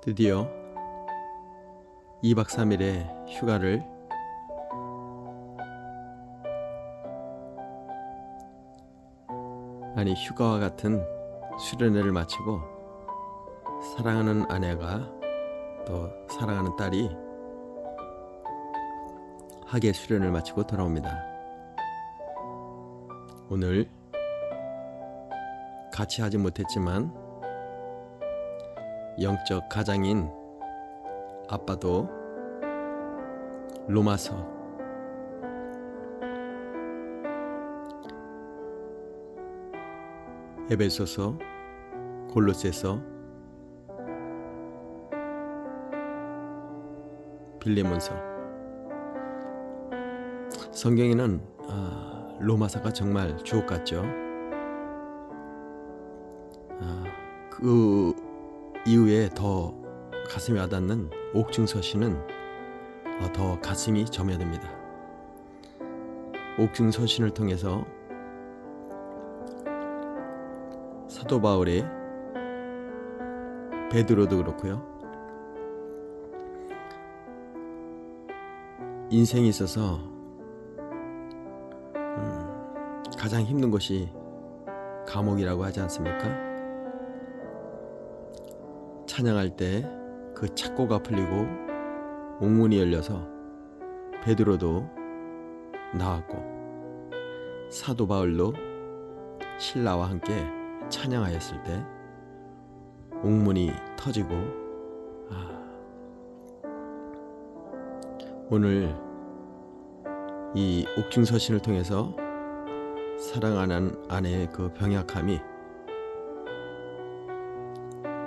드디어 2박 3일의 휴가를 휴가와 같은 수련회를 마치고 사랑하는 아내가 또 사랑하는 딸이 학예 수련을 마치고 돌아옵니다. 오늘 같이 하지 못했지만 영적 가장인 아빠도 로마서 에베소서 골로새서 빌레몬서 성경에는 로마서가 정말 주옥 같죠. 그 이후에 더 가슴이 와닿는 옥중서신은 더 가슴이 점여듭니다. 옥중서신을 통해서 사도 바울의 베드로도 그렇고요. 인생에 있어서 가장 힘든 것이 감옥이라고 하지 않습니까? 찬양할 때 그 착고가 풀리고 옥문이 열려서 베드로도 나왔고 사도 바울도 신라와 함께 찬양하였을 때 옥문이 터지고 오늘 이 옥중서신을 통해서 사랑하는 아내의 그 병약함이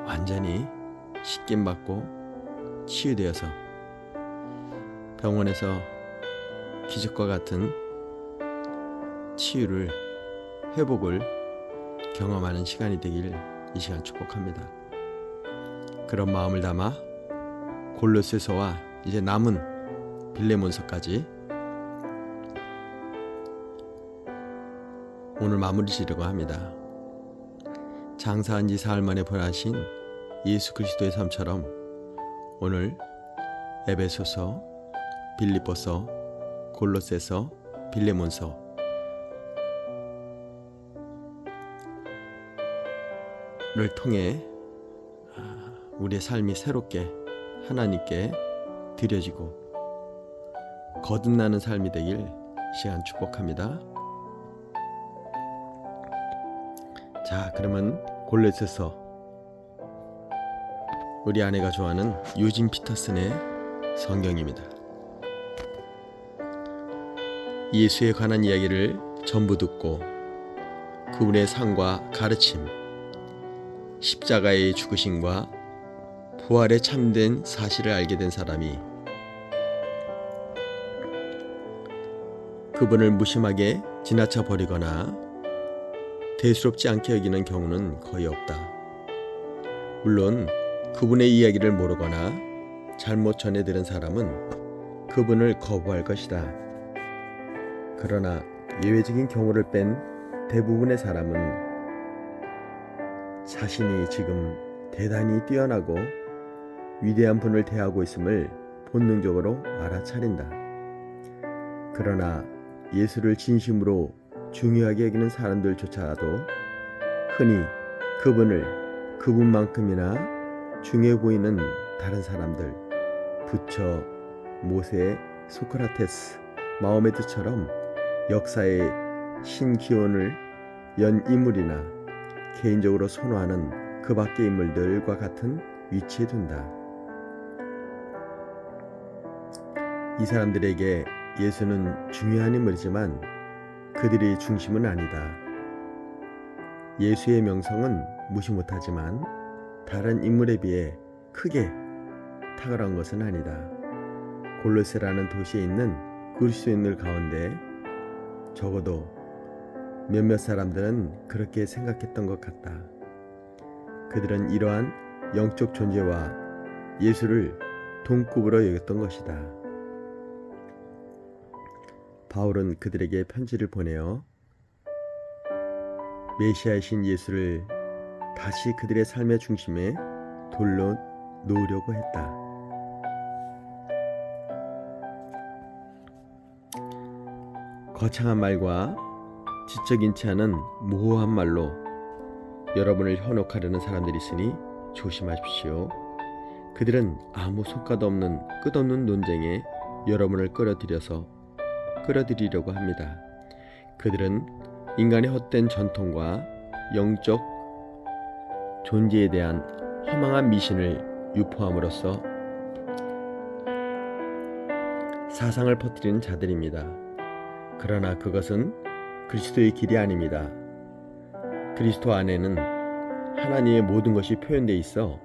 완전히 씻김받고 치유되어서 병원에서 기적과 같은 치유를 회복을 경험하는 시간이 되길 이 시간 축복합니다. 그런 마음을 담아 골로새서와 이제 남은 빌레몬서까지 오늘 마무리 지으려고 합니다. 장사한 지 사흘 만에 보내신 예수 그리스도의 삶처럼 오늘 에베소서, 빌립보서, 골로새서, 빌레몬서 를 통해 우리의 삶이 새롭게 하나님께 드려지고 거듭나는 삶이 되길 시간 축복합니다. 자, 그러면 골로새서 우리 아내가 좋아하는 유진 피터슨의 성경입니다. 예수에 관한 이야기를 전부 듣고 그분의 삶과 가르침, 십자가의 죽으심과 부활의 참된 사실을 알게 된 사람이 그분을 무심하게 지나쳐 버리거나 대수롭지 않게 여기는 경우는 거의 없다. 물론 그분의 이야기를 모르거나 잘못 전해 들은 사람은 그분을 거부할 것이다. 그러나 예외적인 경우를 뺀 대부분의 사람은 자신이 지금 대단히 뛰어나고 위대한 분을 대하고 있음을 본능적으로 알아차린다. 그러나 예수를 진심으로 중요하게 여기는 사람들조차도 흔히 그분을 그분만큼이나 중요해 보이는 다른 사람들, 부처, 모세, 소크라테스, 마호메트처럼 역사의 신기원을 연 인물이나 개인적으로 선호하는 그 밖의 인물들과 같은 위치에 둔다. 이 사람들에게 예수는 중요한 인물이지만 그들이 중심은 아니다. 예수의 명성은 무시 못하지만 다른 인물에 비해 크게 탁월한 것은 아니다. 골로새라는 도시에 있는 그리스도인들 가운데 적어도 몇몇 사람들은 그렇게 생각했던 것 같다. 그들은 이러한 영적 존재와 예수를 동급으로 여겼던 것이다. 바울은 그들에게 편지를 보내어 메시아이신 예수를 다시 그들의 삶의 중심에 돌로 놓으려고 했다. 거창한 말과 지적인치 않은 모호한 말로 여러분을 현혹하려는 사람들이 있으니 조심하십시오. 그들은 아무 속가도 없는 끝없는 논쟁에 여러분을 끌어들이려고 합니다. 그들은 인간의 헛된 전통과 영적 존재에 대한 허망한 미신을 유포함으로써 사상을 퍼뜨리는 자들입니다. 그러나 그것은 그리스도의 길이 아닙니다. 그리스도 안에는 하나님의 모든 것이 표현되어 있어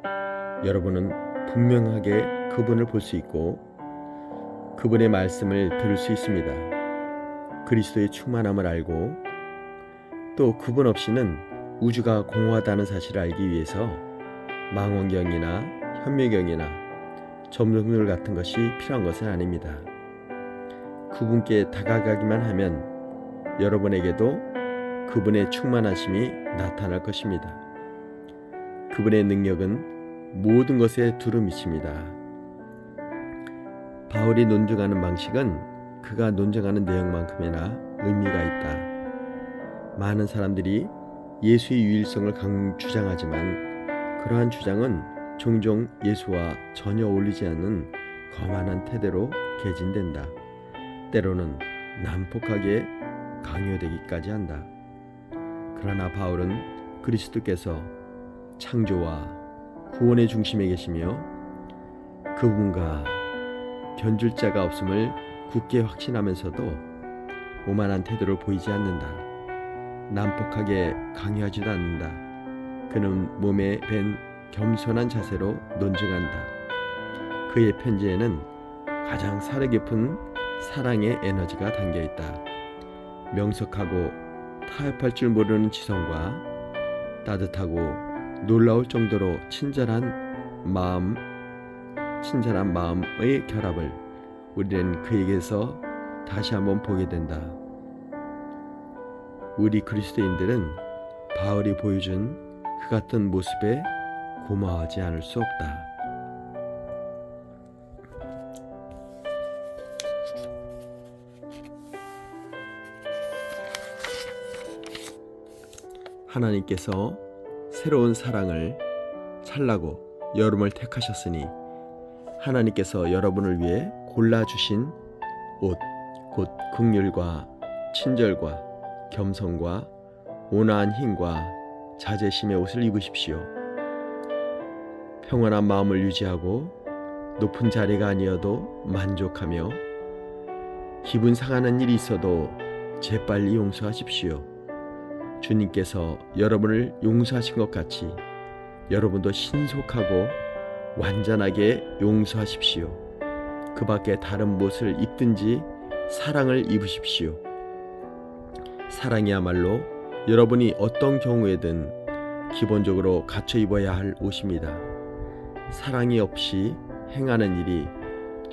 여러분은 분명하게 그분을 볼 수 있고 그분의 말씀을 들을 수 있습니다. 그리스도의 충만함을 알고 또 그분 없이는 우주가 공허하다는 사실을 알기 위해서 망원경이나 현미경이나 점등들 같은 것이 필요한 것은 아닙니다. 그분께 다가가기만 하면 여러분에게도 그분의 충만하심이 나타날 것입니다. 그분의 능력은 모든 것에 두루 미칩니다. 바울이 논증하는 방식은 그가 논증하는 내용만큼이나 의미가 있다. 많은 사람들이 예수의 유일성을 주장하지만 그러한 주장은 종종 예수와 전혀 어울리지 않는 거만한 태도로 개진된다. 때로는 난폭하게 강요되기까지 한다. 그러나 바울은 그리스도께서 창조와 구원의 중심에 계시며 그분과 견줄 자가 없음을 굳게 확신하면서도 오만한 태도를 보이지 않는다. 난폭하게 강요하지도 않는다. 그는 몸에 밴 겸손한 자세로 논증한다. 그의 편지에는 가장 살이 깊은 사랑의 에너지가 담겨있다. 명석하고 타협할 줄 모르는 지성과 따뜻하고 놀라울 정도로 친절한 마음의 결합을 우리는 그에게서 다시 한번 보게 된다. 우리 그리스도인들은 바울이 보여준 그 같은 모습에 고마워하지 않을 수 없다. 하나님께서 새로운 사랑을 살라고 여러분을 택하셨으니 하나님께서 여러분을 위해 골라주신 옷, 곧 긍휼과 친절과 겸손과 온화한 힘과 자제심의 옷을 입으십시오. 평안한 마음을 유지하고 높은 자리가 아니어도 만족하며 기분 상하는 일이 있어도 재빨리 용서하십시오. 주님께서 여러분을 용서하신 것 같이 여러분도 신속하고 완전하게 용서하십시오. 그 밖에 다른 무엇을 입든지 사랑을 입으십시오. 사랑이야말로 여러분이 어떤 경우에든 기본적으로 갖춰 입어야 할 옷입니다. 사랑이 없이 행하는 일이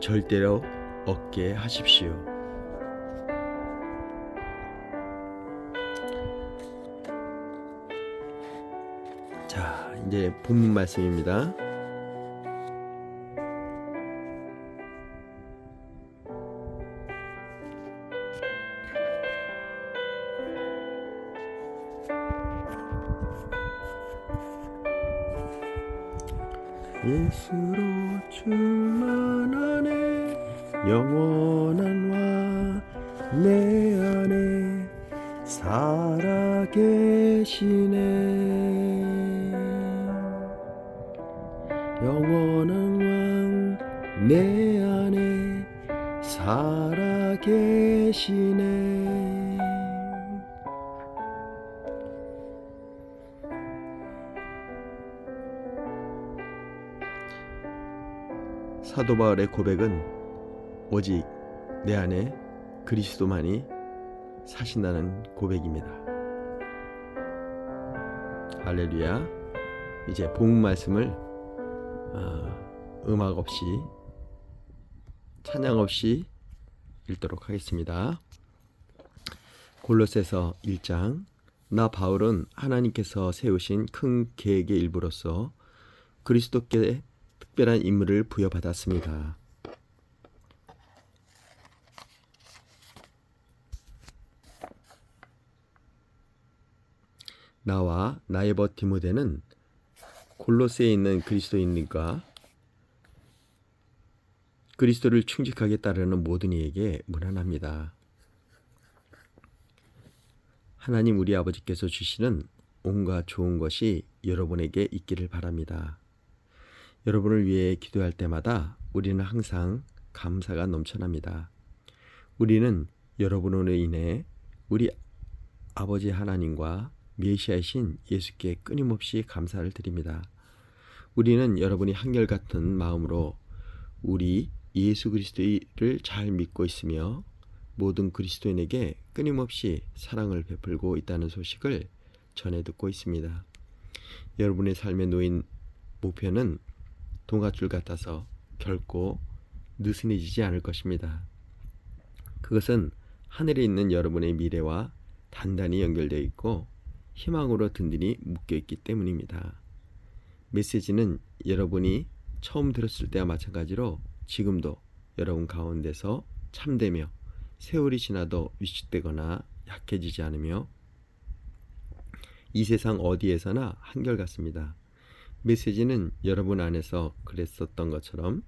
절대로 없게 하십시오. 자, 이제 본문 말씀입니다. 예수로 충만하네 영원한 와 내 안에 살아계시네 영원한 왕 내 안에 살아계시네. 사도 바울의 고백은 오직 내 안에 그리스도만이 사신다는 고백입니다. 할렐루야. 이제 본문 말씀을 음악 없이 찬양 없이 읽도록 하겠습니다. 골로새서 1장. 나 바울은 하나님께서 세우신 큰 계획의 일부로서 그리스도께 특별한 임무를 부여받았습니다. 나와 나의 벗 디모데는 골로새에 있는 그리스도인들과 그리스도를 충직하게 따르는 모든 이에게 문안합니다. 하나님 우리 아버지께서 주시는 온갖 좋은 것이 여러분에게 있기를 바랍니다. 여러분을 위해 기도할 때마다 우리는 항상 감사가 넘쳐납니다. 우리는 여러분으로 인해 우리 아버지 하나님과 메시아이신 예수께 끊임없이 감사를 드립니다. 우리는 여러분이 한결같은 마음으로 우리 예수 그리스도를 잘 믿고 있으며 모든 그리스도인에게 끊임없이 사랑을 베풀고 있다는 소식을 전해 듣고 있습니다. 여러분의 삶에 놓인 목표는 동아줄 같아서 결코 느슨해지지 않을 것입니다. 그것은 하늘에 있는 여러분의 미래와 단단히 연결되어 있고 희망으로 든든히 묶여 있기 때문입니다. 메시지는 여러분이 처음 들었을 때와 마찬가지로 지금도 여러분 가운데서 참되며 세월이 지나도 위축되거나 약해지지 않으며 이 세상 어디에서나 한결같습니다. 메시지는 여러분 안에서 그랬었던 것처럼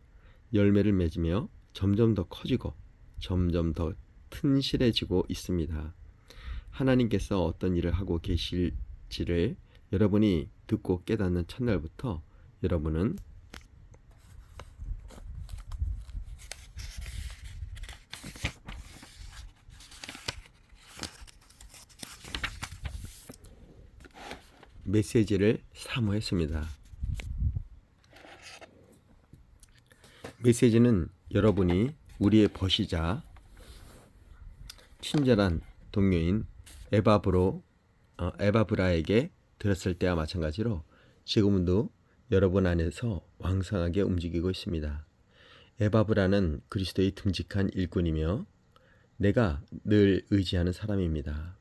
열매를 맺으며 점점 더 커지고 점점 더 튼실해지고 있습니다. 하나님께서 어떤 일을 하고 계실지를 여러분이 듣고 깨닫는 첫날부터 여러분은 메시지를 사모했습니다. 메시지는 여러분이 우리의 벗이자 친절한 동료인 에바브라에게 들었을 때와 마찬가지로 지금도 여러분 안에서 왕성하게 움직이고 있습니다. 에바브라는 그리스도의 듬직한 일꾼이며 내가 늘 의지하는 사람입니다.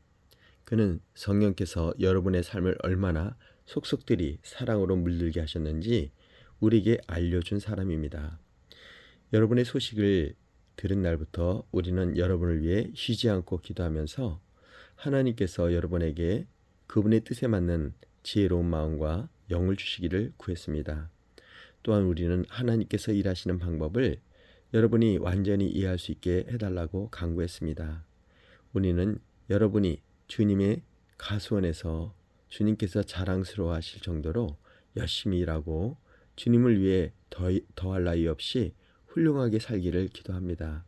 그는 성령께서 여러분의 삶을 얼마나 속속들이 사랑으로 물들게 하셨는지 우리에게 알려준 사람입니다. 여러분의 소식을 들은 날부터 우리는 여러분을 위해 쉬지 않고 기도하면서 하나님께서 여러분에게 그분의 뜻에 맞는 지혜로운 마음과 영을 주시기를 구했습니다. 또한 우리는 하나님께서 일하시는 방법을 여러분이 완전히 이해할 수 있게 해달라고 간구했습니다. 우리는 여러분이 주님의 가수원에서 주님께서 자랑스러워하실 정도로 열심히 일하고 주님을 위해 더할 나위 없이 훌륭하게 살기를 기도합니다.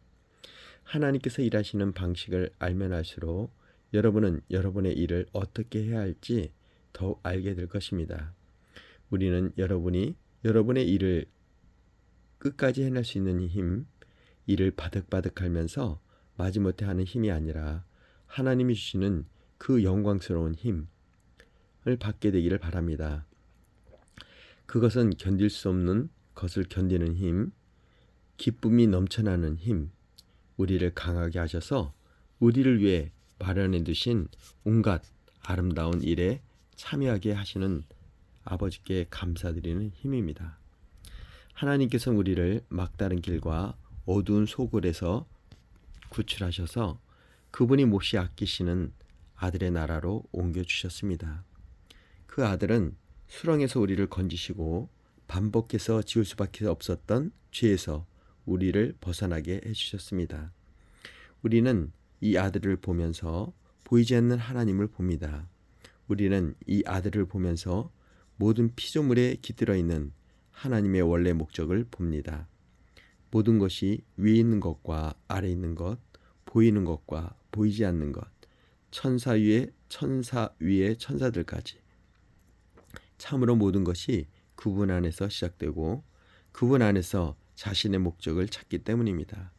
하나님께서 일하시는 방식을 알면 알수록 여러분은 여러분의 일을 어떻게 해야 할지 더욱 알게 될 것입니다. 우리는 여러분이 여러분의 일을 끝까지 해낼 수 있는 힘, 일을 바득바득하면서 마지못해 하는 힘이 아니라 하나님이 주시는 그 영광스러운 힘을 받게 되기를 바랍니다. 그것은 견딜 수 없는 것을 견디는 힘, 기쁨이 넘쳐나는 힘, 우리를 강하게 하셔서 우리를 위해 마련해 두신 온갖 아름다운 일에 참여하게 하시는 아버지께 감사드리는 힘입니다. 하나님께서 우리를 막다른 길과 어두운 소굴에서 구출하셔서 그분이 몹시 아끼시는 아들의 나라로 옮겨주셨습니다. 그 아들은 수렁에서 우리를 건지시고 반복해서 지을 수밖에 없었던 죄에서 우리를 벗어나게 해주셨습니다. 우리는 이 아들을 보면서 보이지 않는 하나님을 봅니다. 우리는 이 아들을 보면서 모든 피조물에 깃들어 있는 하나님의 원래 목적을 봅니다. 모든 것이 위에 있는 것과 아래 있는 것, 보이는 것과 보이지 않는 것, 천사 위에 천사들까지 참으로 모든 것이 그분 안에서 시작되고 그분 안에서 자신의 목적을 찾기 때문입니다.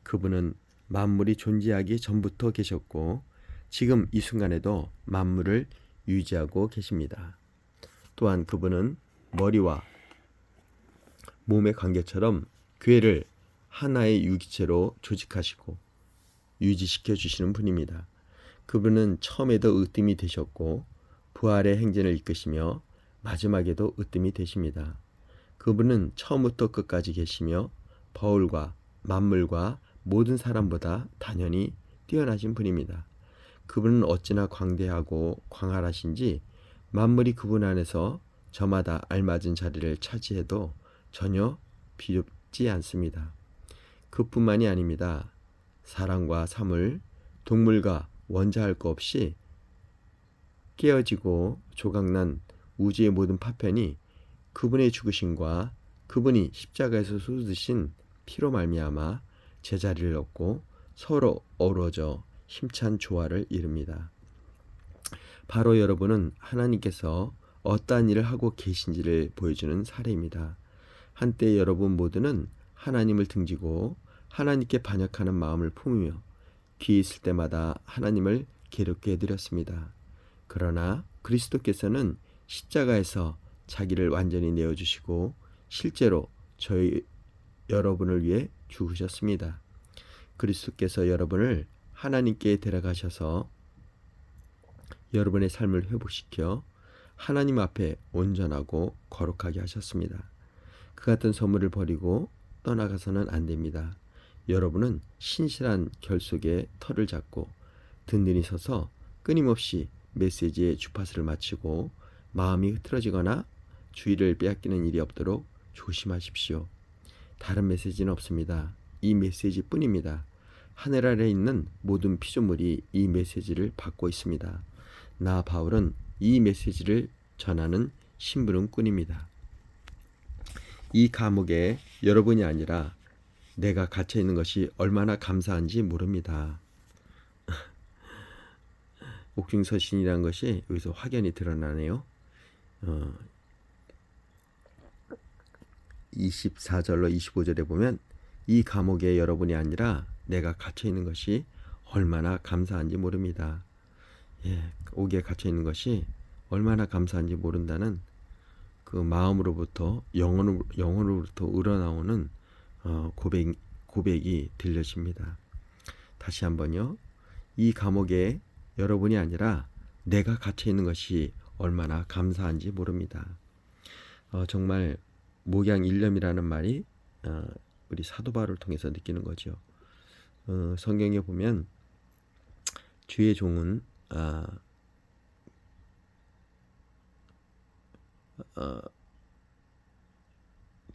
그분은 만물이 존재하기 전부터 계셨고 지금 이 순간에도 만물을 유지하고 계십니다. 또한 그분은 머리와 몸의 관계처럼 교회를 하나의 유기체로 조직하시고 유지시켜 주시는 분입니다. 그분은 처음에도 으뜸이 되셨고 부활의 행진을 이끄시며 마지막에도 으뜸이 되십니다. 그분은 처음부터 끝까지 계시며 바울과 만물과 모든 사람보다 단연히 뛰어나신 분입니다. 그분은 어찌나 광대하고 광활하신지 만물이 그분 안에서 저마다 알맞은 자리를 차지해도 전혀 비좁지 않습니다. 그뿐만이 아닙니다. 사람과 사물, 동물과 원자할 것 없이 깨어지고 조각난 우주의 모든 파편이 그분의 죽으심과 그분이 십자가에서 쏟으신 피로 말미암아 제자리를 얻고 서로 어우러져 힘찬 조화를 이룹니다. 바로 여러분은 하나님께서 어떠한 일을 하고 계신지를 보여주는 사례입니다. 한때 여러분 모두는 하나님을 등지고 하나님께 반역하는 마음을 품으며 귀 있을 때마다 하나님을 괴롭게 해드렸습니다. 그러나 그리스도께서는 십자가에서 자기를 완전히 내어주시고 실제로 저희 여러분을 위해 죽으셨습니다. 그리스도께서 여러분을 하나님께 데려가셔서 여러분의 삶을 회복시켜 하나님 앞에 온전하고 거룩하게 하셨습니다. 그 같은 선물을 버리고 떠나가서는 안 됩니다. 여러분은 신실한 결속에 털을 잡고 든든히 서서 끊임없이 메시지의 주파수를 맞추고 마음이 흐트러지거나 주의를 빼앗기는 일이 없도록 조심하십시오. 다른 메시지는 없습니다. 이 메시지뿐입니다. 하늘 아래 있는 모든 피조물이 이 메시지를 받고 있습니다. 나 바울은 이 메시지를 전하는 심부름꾼입니다. 이 감옥에 여러분이 아니라 내가 갇혀 있는 것이 얼마나 감사한지 모릅니다. 옥중서신이라는 것이 여기서 확연히 드러나네요. 24절로 25절에 보면 이 감옥에 여러분이 아니라 내가 갇혀 있는 것이 얼마나 감사한지 모릅니다. 옥에 갇혀 있는 것이 얼마나 감사한지 모른다는 그 마음으로부터 영혼으로부터 우러나오는 고백이 들려집니다. 다시 한번요. 이 감옥에 여러분이 아니라 내가 갇혀 있는 것이 얼마나 감사한지 모릅니다. 정말 목양일념이라는 말이 우리 사도 바울을 통해서 느끼는 거죠. 성경에 보면 주의 종은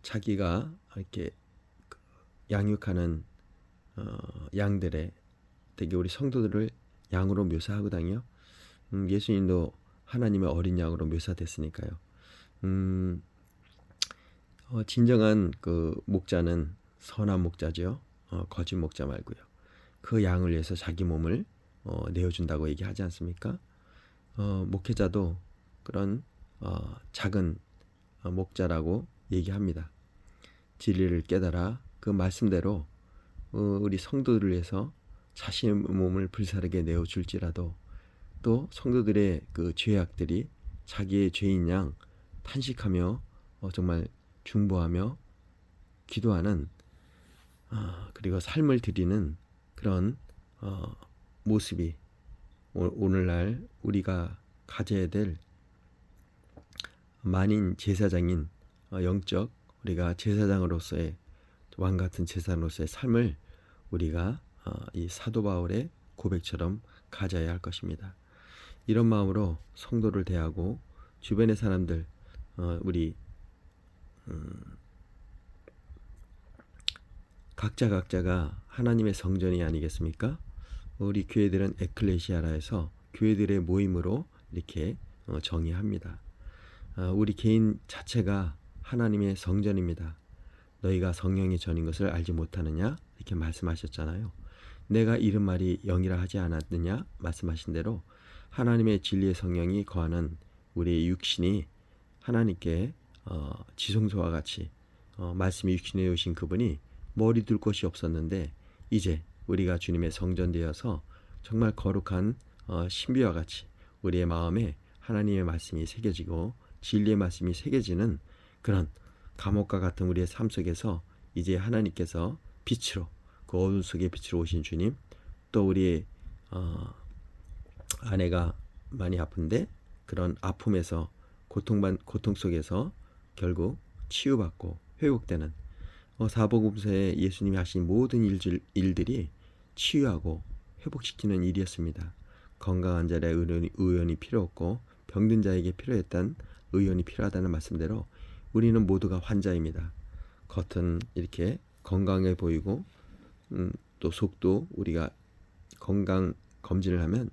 자기가 이렇게 양육하는 양들의 되게 우리 성도들을 양으로 묘사하거든요. 예수님도 하나님의 어린 양으로 묘사됐으니까요. 진정한 그 목자는 선한 목자죠. 거짓 목자 말고요. 그 양을 위해서 자기 몸을 내어준다고 얘기하지 않습니까? 목회자도 그런 작은 목자라고 얘기합니다. 진리를 깨달아 그 말씀대로 우리 성도들을 위해서 자신의 몸을 불사르게 내어줄지라도 또 성도들의 그 죄악들이 자기의 죄인 양 탄식하며 정말 중보하며 기도하는 그리고 삶을 드리는 그런 모습이 오늘날 우리가 가져야 될 만인 제사장인 영적 우리가 제사장으로서의 왕같은 제사장으로서의 삶을 우리가 이 사도 바울의 고백처럼 가져야 할 것입니다. 이런 마음으로 성도를 대하고 주변의 사람들 우리 각자가 하나님의 성전이 아니겠습니까? 우리 교회들은 에클레시아라 해서 교회들의 모임으로 이렇게 정의합니다. 우리 개인 자체가 하나님의 성전입니다. 너희가 성령의 전인 것을 알지 못하느냐? 이렇게 말씀하셨잖아요. 내가 이른 말이 영이라 하지 않았느냐? 말씀하신 대로 하나님의 진리의 성령이 거하는 우리의 육신이 하나님께 지성소와 같이 말씀이 육신에 오신 그분이 머리 둘 곳이 없었는데 이제 우리가 주님의 성전 되어서 정말 거룩한 신비와 같이 우리의 마음에 하나님의 말씀이 새겨지고 진리의 말씀이 새겨지는 그런 감옥과 같은 우리의 삶 속에서 이제 하나님께서 빛으로 그 어둠 속에 빛으로 오신 주님 또 우리의 아내가 많이 아픈데 그런 아픔에서 고통 속에서 결국 치유받고 회복되는 사복음서에 예수님이 하신 모든 일들이 치유하고 회복시키는 일이었습니다. 건강한 자의 의원이 필요 없고 병든 자에게 필요했던 의원이 필요하다는 말씀대로 우리는 모두가 환자입니다. 겉은 이렇게 건강해 보이고 또 속도 우리가 건강 검진을 하면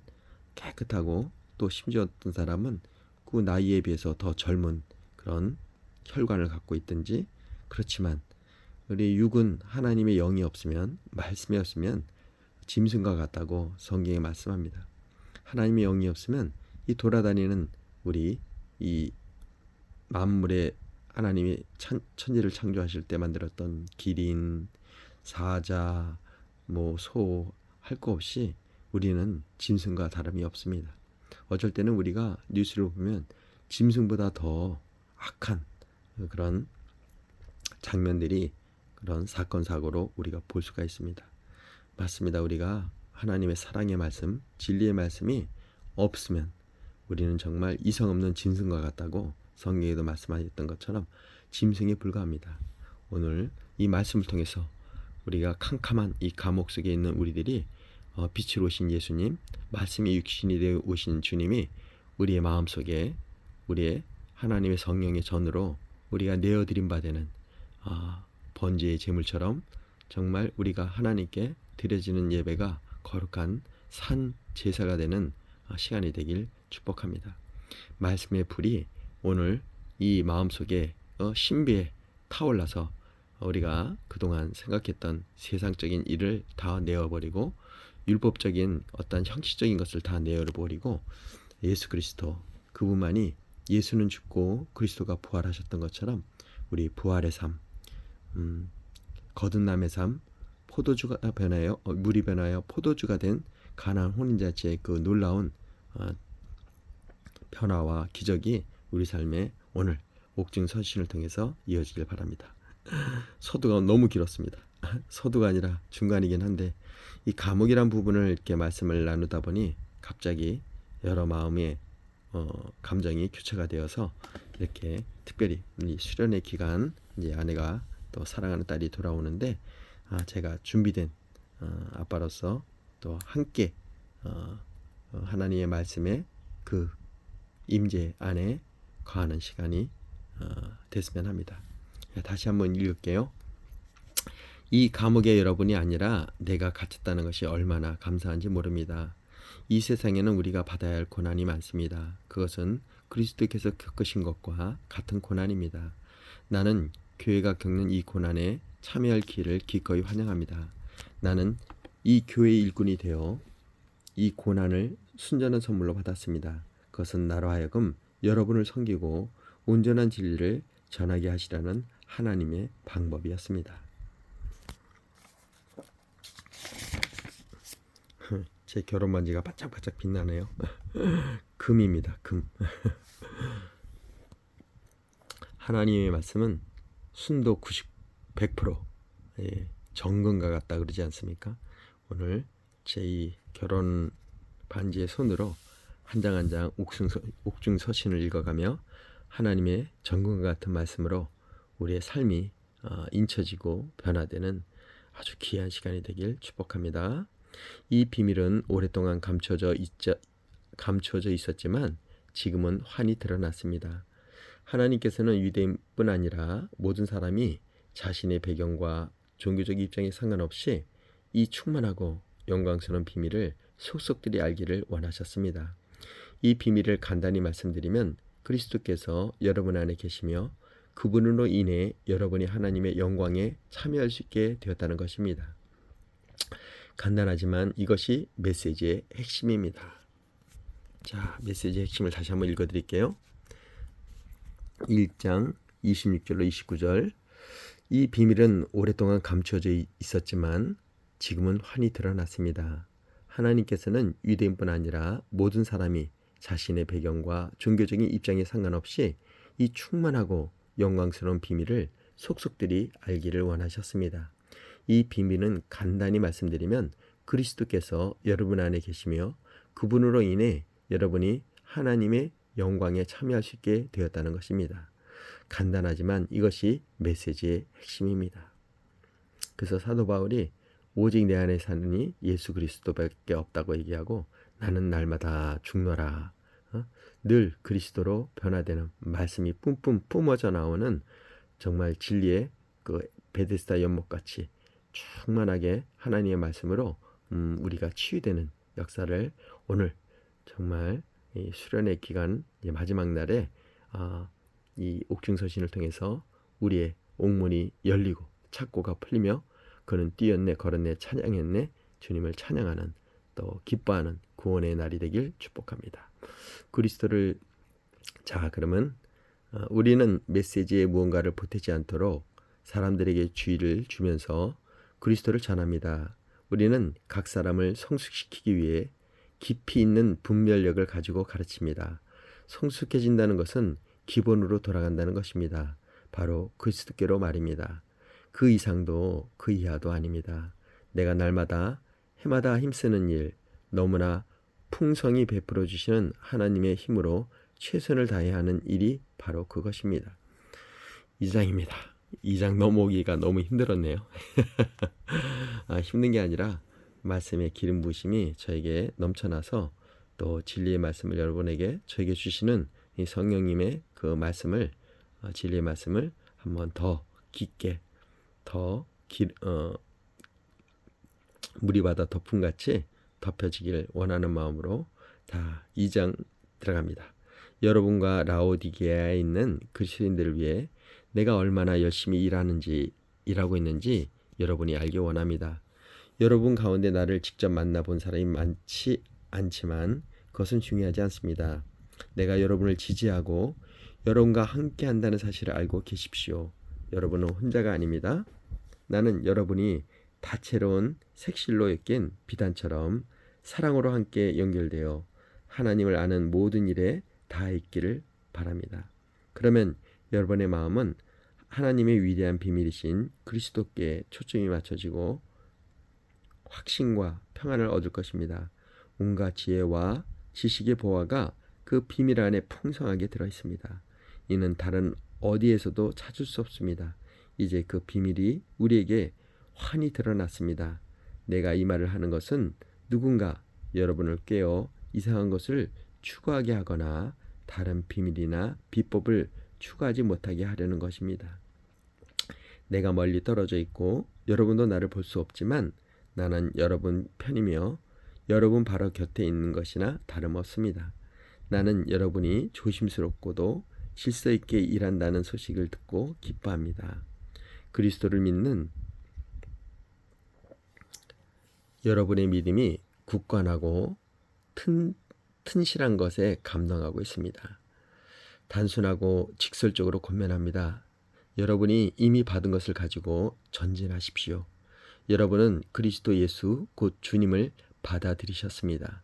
깨끗하고 또 심지어 어떤 사람은 그 나이에 비해서 더 젊은 그런 혈관을 갖고 있든지 그렇지만 우리 육은 하나님의 영이 없으면 말씀이 없으면 짐승과 같다고 성경에 말씀합니다. 하나님의 영이 없으면 이 돌아다니는 우리 이 만물의 하나님이 천지를 창조하실 때 만들었던 기린, 사자, 소 할 거 없이 우리는 짐승과 다름이 없습니다. 어쩔 때는 우리가 뉴스를 보면 짐승보다 더 악한 그런 장면들이 그런 사건 사고로 우리가 볼 수가 있습니다. 맞습니다. 우리가 하나님의 사랑의 말씀, 진리의 말씀이 없으면 우리는 정말 이성 없는 짐승과 같다고 성경에도 말씀하셨던 것처럼 짐승에 불과합니다. 오늘 이 말씀을 통해서 우리가 캄캄한 이 감옥 속에 있는 우리들이 빛으로 오신 예수님, 말씀이 육신이 되어 오신 주님이 우리의 마음속에 우리의 하나님의 성령의 전으로 우리가 내어드린 바 되는 번제의 제물처럼 정말 우리가 하나님께 드려지는 예배가 거룩한 산 제사가 되는 시간이 되길 축복합니다. 말씀의 불이 오늘 이 마음속에 신비에 타올라서 우리가 그동안 생각했던 세상적인 일을 다 내어버리고 율법적인 어떤 형식적인 것을 다 내어버리고 예수 그리스도 그분만이 예수는 죽고 그리스도가 부활하셨던 것처럼 우리 부활의 삶, 거듭남의 삶, 포도주가 변하여 물이 변하여 포도주가 된 가나안 혼인잔치의 그 놀라운 변화와 기적이 우리 삶에 오늘 옥중 서신을 통해서 이어지길 바랍니다. 서두가 너무 길었습니다. 서두가 아니라 중간이긴 한데 이 감옥이란 부분을 이렇게 말씀을 나누다 보니 갑자기 여러 마음의 감정이 교차가 되어서 이렇게 특별히 이 수련의 기간 이제 아내가 또 사랑하는 딸이 돌아오는데 제가 준비된 아빠로서 또 함께 하나님의 말씀에 그 임재 안에 거하는 시간이 됐으면 합니다. 다시 한번 읽을게요. 이 감옥에 여러분이 아니라 내가 갇혔다는 것이 얼마나 감사한지 모릅니다. 이 세상에는 우리가 받아야 할 고난이 많습니다. 그것은 그리스도께서 겪으신 것과 같은 고난입니다. 나는 교회가 겪는 이 고난에 참여할 기회를 기꺼이 환영합니다. 나는 이 교회의 일꾼이 되어 이 고난을 순전한 선물로 받았습니다. 그것은 나로 하여금 여러분을 섬기고 온전한 진리를 전하게 하시라는 하나님의 방법이었습니다. 제 결혼 반지가 반짝반짝 빛나네요. 금입니다. 금. 하나님의 말씀은 순도 100% 정금과 같다 그러지 않습니까? 오늘 제 이 결혼 반지의 손으로 한 장 한 장 옥중 서신을 읽어가며 하나님의 정금과 같은 말씀으로 우리의 삶이 인쳐지고 변화되는 아주 귀한 시간이 되길 축복합니다. 이 비밀은 오랫동안 감춰져 있었지만 지금은 환히 드러났습니다. 하나님께서는 유대인뿐 아니라 모든 사람이 자신의 배경과 종교적 입장에 상관없이 이 충만하고 영광스러운 비밀을 속속들이 알기를 원하셨습니다. 이 비밀을 간단히 말씀드리면 그리스도께서 여러분 안에 계시며 그분으로 인해 여러분이 하나님의 영광에 참여할 수 있게 되었다는 것입니다. 간단하지만 이것이 메시지의 핵심입니다. 자, 메시지의 핵심을 다시 한번 읽어드릴게요. 1장 26절로 29절. 이 비밀은 오랫동안 감춰져 있었지만 지금은 환히 드러났습니다. 하나님께서는 유대인뿐 아니라 모든 사람이 자신의 배경과 종교적인 입장에 상관없이 이 충만하고 영광스러운 비밀을 속속들이 알기를 원하셨습니다. 이 비밀은 간단히 말씀드리면 그리스도께서 여러분 안에 계시며 그분으로 인해 여러분이 하나님의 영광에 참여할 수 있게 되었다는 것입니다. 간단하지만 이것이 메시지의 핵심입니다. 그래서 사도 바울이 오직 내 안에 사느니 예수 그리스도밖에 없다고 얘기하고 나는 날마다 죽노라. 늘 그리스도로 변화되는 말씀이 뿜뿜 뿜어져 나오는 정말 진리의 그 베데스다 연못같이 충만하게 하나님의 말씀으로 우리가 치유되는 역사를 오늘 정말 이 수련의 기간 마지막 날에 이 옥중서신을 통해서 우리의 옥문이 열리고 착고가 풀리며 그는 뛰었네 걸었네 찬양했네 주님을 찬양하는 또 기뻐하는 구원의 날이 되길 축복합니다. 그리스도를 자 그러면 우리는 메시지에 무언가를 보태지 않도록 사람들에게 주의를 주면서 그리스도를 전합니다. 우리는 각 사람을 성숙시키기 위해 깊이 있는 분별력을 가지고 가르칩니다. 성숙해진다는 것은 기본으로 돌아간다는 것입니다. 바로 그리스도께로 말입니다. 그 이상도 그 이하도 아닙니다. 내가 날마다 해마다 힘쓰는 일, 너무나 풍성히 베풀어 주시는 하나님의 힘으로 최선을 다해야 하는 일이 바로 그것입니다. 2장입니다. 2장 넘어오기가 너무 힘들었네요. 힘든 게 아니라 말씀의 기름 부으심이 저에게 넘쳐나서 또 진리의 말씀을 여러분에게 저에게 주시는 이 성령님의 그 말씀을 진리의 말씀을 한번 더 깊게 더 물이 받아 덮음같이 덮여지길 원하는 마음으로 다 2장 들어갑니다. 여러분과 라오디게아에 있는 그리스도인들을 위해 내가 얼마나 열심히 일하고 있는지 여러분이 알기 원합니다. 여러분 가운데 나를 직접 만나본 사람이 많지 않지만 그것은 중요하지 않습니다. 내가 여러분을 지지하고 여러분과 함께 한다는 사실을 알고 계십시오. 여러분은 혼자가 아닙니다. 나는 여러분이 다채로운 색실로 엮인 비단처럼 사랑으로 함께 연결되어 하나님을 아는 모든 일에 다 있기를 바랍니다. 그러면 여러분의 마음은 하나님의 위대한 비밀이신 그리스도께 초점이 맞춰지고 확신과 평안을 얻을 것입니다. 온갖 지혜와 지식의 보화가 그 비밀 안에 풍성하게 들어 있습니다. 이는 다른 어디에서도 찾을 수 없습니다. 이제 그 비밀이 우리에게 환히 드러났습니다. 내가 이 말을 하는 것은 누군가 여러분을 깨어 이상한 것을 추구하게 하거나 다른 비밀이나 비법을 추구하지 못하게 하려는 것입니다. 내가 멀리 떨어져 있고 여러분도 나를 볼 수 없지만 나는 여러분 편이며 여러분 바로 곁에 있는 것이나 다름없습니다. 나는 여러분이 조심스럽고도 질서 있게 일한다는 소식을 듣고 기뻐합니다. 그리스도를 믿는 여러분의 믿음이 굳건하고 튼실한 것에 감동하고 있습니다. 단순하고 직설적으로 권면합니다. 여러분이 이미 받은 것을 가지고 전진하십시오. 여러분은 그리스도 예수 곧 주님을 받아들이셨습니다.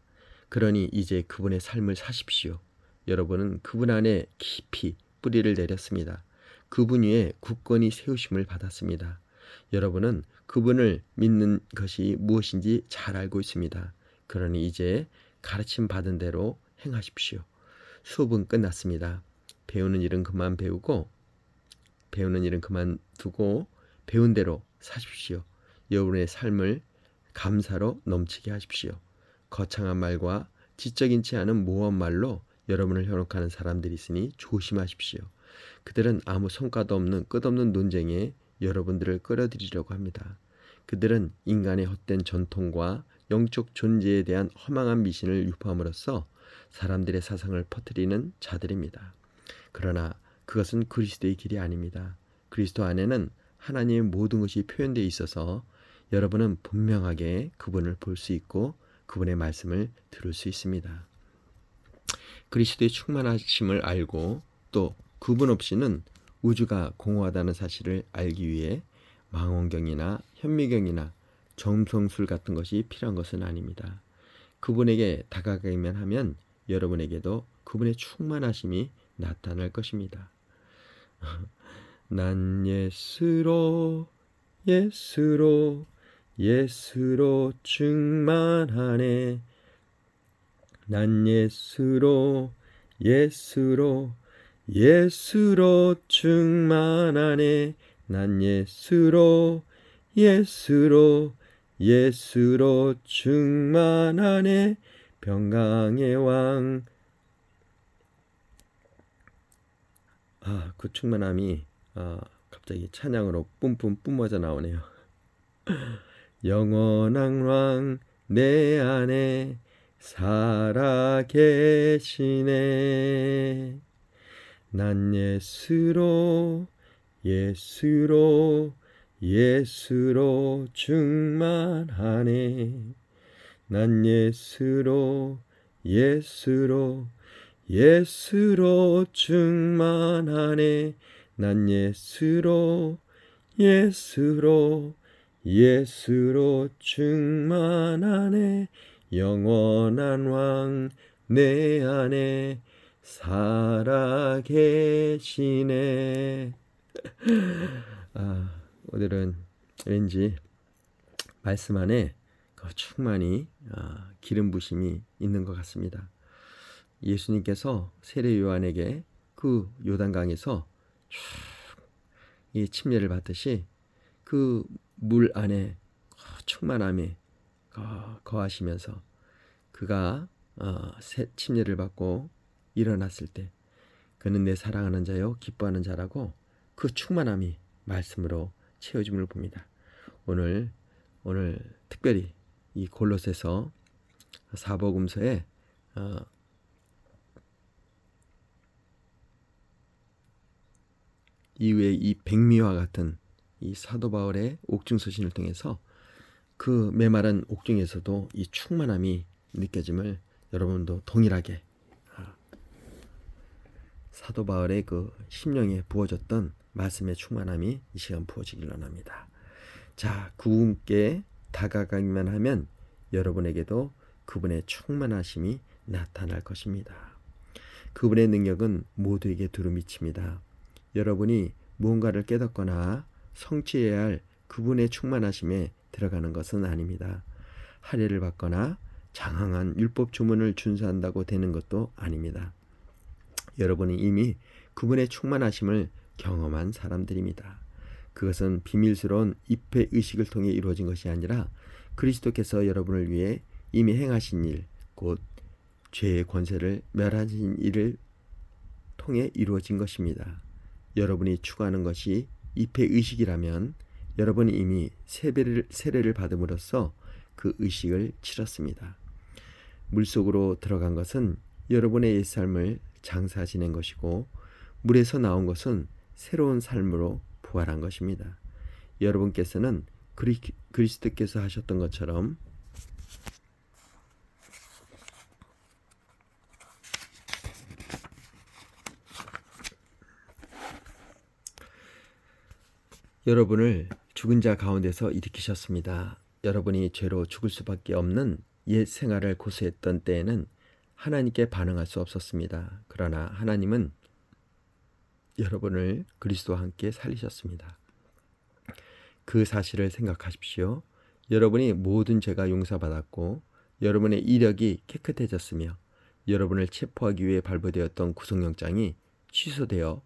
그러니 이제 그분의 삶을 사십시오. 여러분은 그분 안에 깊이 뿌리를 내렸습니다. 그분 위에 굳건히 세우심을 받았습니다. 여러분은 그분을 믿는 것이 무엇인지 잘 알고 있습니다. 그러니 이제 가르침 받은 대로 행하십시오. 수업은 끝났습니다. 배우는 일은 그만두고 배운 대로 사십시오. 여러분의 삶을 감사로 넘치게 하십시오. 거창한 말과 지적인치 않은 모험 말로 여러분을 현혹하는 사람들이 있으니 조심하십시오. 그들은 아무 성과도 없는 끝없는 논쟁에 여러분들을 끌어들이려고 합니다. 그들은 인간의 헛된 전통과 영적 존재에 대한 허망한 미신을 유포함으로써 사람들의 사상을 퍼뜨리는 자들입니다. 그러나 그것은 그리스도의 길이 아닙니다. 그리스도 안에는 하나님의 모든 것이 표현되어 있어서 여러분은 분명하게 그분을 볼 수 있고 그분의 말씀을 들을 수 있습니다. 그리스도의 충만하심을 알고 또 그분 없이는 우주가 공허하다는 사실을 알기 위해 망원경이나 현미경이나 점성술 같은 것이 필요한 것은 아닙니다. 그분에게 다가가기만 하면 여러분에게도 그분의 충만하심이 나타날 것입니다. 난 예수로 충만하네. 난 예수로 예수로 충만하네. 난 예수로 충만하네. 평강의 왕. 그 충만함이 갑자기 찬양으로 뿜뿜 뿜어져 나오네요. 영원한 왕 내 안에 살아 계시네. 난 예수로 충만하네. 난 예수로 충만하네. 난 예수로 충만하네. 영원한 왕 내 안에 살아 계시네. 오늘은 왠지 말씀 안에 충만히 기름 부심이 있는 것 같습니다. 예수님께서 세례 요한에게 그 요단강에서 이 침례를 받듯이 그 물 안에 충만함이 거하시면서 그가 침례를 받고 일어났을 때 그는 내 사랑하는 자요 기뻐하는 자라고 그 충만함이 말씀으로 채워짐을 봅니다. 오늘 특별히 이 골로새서 사복음서에 이후에 이 백미와 같은 이 사도 바울의 옥중 서신을 통해서 그 메마른 옥중에서도 이 충만함이 느껴짐을 여러분도 동일하게 사도 바울의 그 심령에 부어졌던 말씀의 충만함이 이 시간 부어지길 원합니다. 자, 그분께 다가가기만 하면 여러분에게도 그분의 충만하심이 나타날 것입니다. 그분의 능력은 모두에게 두루 미칩니다. 여러분이 무언가를 깨닫거나 성취해야 할 그분의 충만하심에 들어가는 것은 아닙니다. 할례를 받거나 장황한 율법 조문을 준수한다고 되는 것도 아닙니다. 여러분이 이미 그분의 충만하심을 경험한 사람들입니다. 그것은 비밀스러운 입회 의식을 통해 이루어진 것이 아니라 그리스도께서 여러분을 위해 이미 행하신 일, 곧 죄의 권세를 멸하신 일을 통해 이루어진 것입니다. 여러분이 추구하는 것이 입회 의식이라면 여러분이 이미 세례를 받음으로써 그 의식을 치렀습니다. 물속으로 들어간 것은 여러분의 옛삶을 장사 지낸 것이고 물에서 나온 것은 새로운 삶으로 부활한 것입니다. 여러분께서는 그리스도께서 하셨던 것처럼 여러분을 죽은 자 가운데서 일으키셨습니다. 여러분이 죄로 죽을 수밖에 없는 옛 생활을 고수했던 때에는 하나님께 반응할 수 없었습니다. 그러나 하나님은 여러분을 그리스도와 함께 살리셨습니다. 그 사실을 생각하십시오. 여러분이 모든 죄가 용서받았고 여러분의 이력이 깨끗해졌으며 여러분을 체포하기 위해 발부되었던 구속영장이 취소되어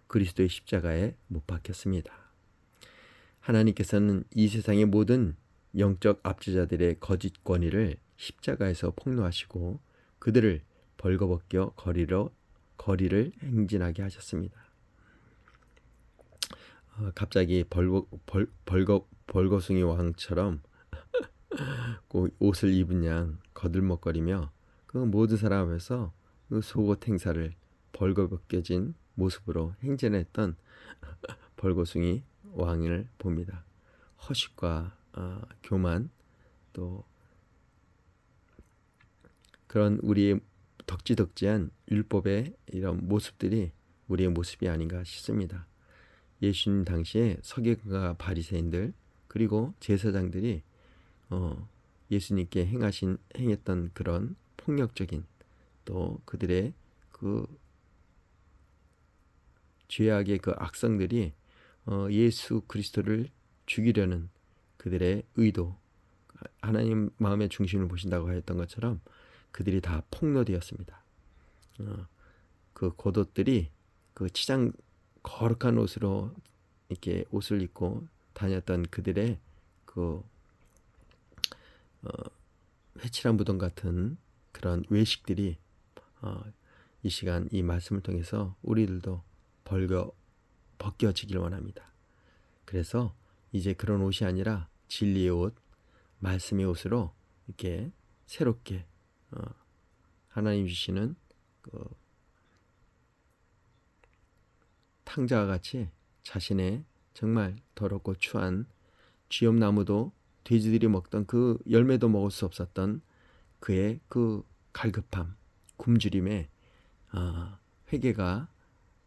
그리스도의 십자가에 못 박혔습니다. 하나님께서는 이 세상의 모든 영적 압제자들의 거짓 권위를 십자가에서 폭로하시고 그들을 벌거벗겨 거리를 행진하게 하셨습니다. 갑자기 벌거숭이 왕처럼 옷을 입은 양 거들먹거리며 그 모든 사람 앞에서 그 속옷 행사를 벌거벗겨진 모습으로 행진했던 벌거숭이 왕을 봅니다. 허식과 교만, 또 그런 우리의 덕지덕지한 율법의 이런 모습들이 우리의 모습이 아닌가 싶습니다. 예수님 당시에 서기관과 바리새인들 그리고 제사장들이 예수님께 행했던 그런 폭력적인 또 그들의 그 죄악의 그 악성들이 예수 그리스도를 죽이려는 그들의 의도, 하나님 마음의 중심을 보신다고 하였던 것처럼 그들이 다 폭로되었습니다. 그 고도들이 그 치장 거룩한 옷으로 이렇게 옷을 입고 다녔던 그들의 그 회칠한 무덤 같은 그런 외식들이 이 시간 이 말씀을 통해서 우리들도 벗겨지길 원합니다. 그래서 이제 그런 옷이 아니라 진리의 옷, 말씀의 옷으로 이렇게 새롭게 하나님 주시는 그 탕자와 같이 자신의 정말 더럽고 추한 쥐엄나무도 돼지들이 먹던 그 열매도 먹을 수 없었던 그의 그 갈급함, 굶주림에 회개가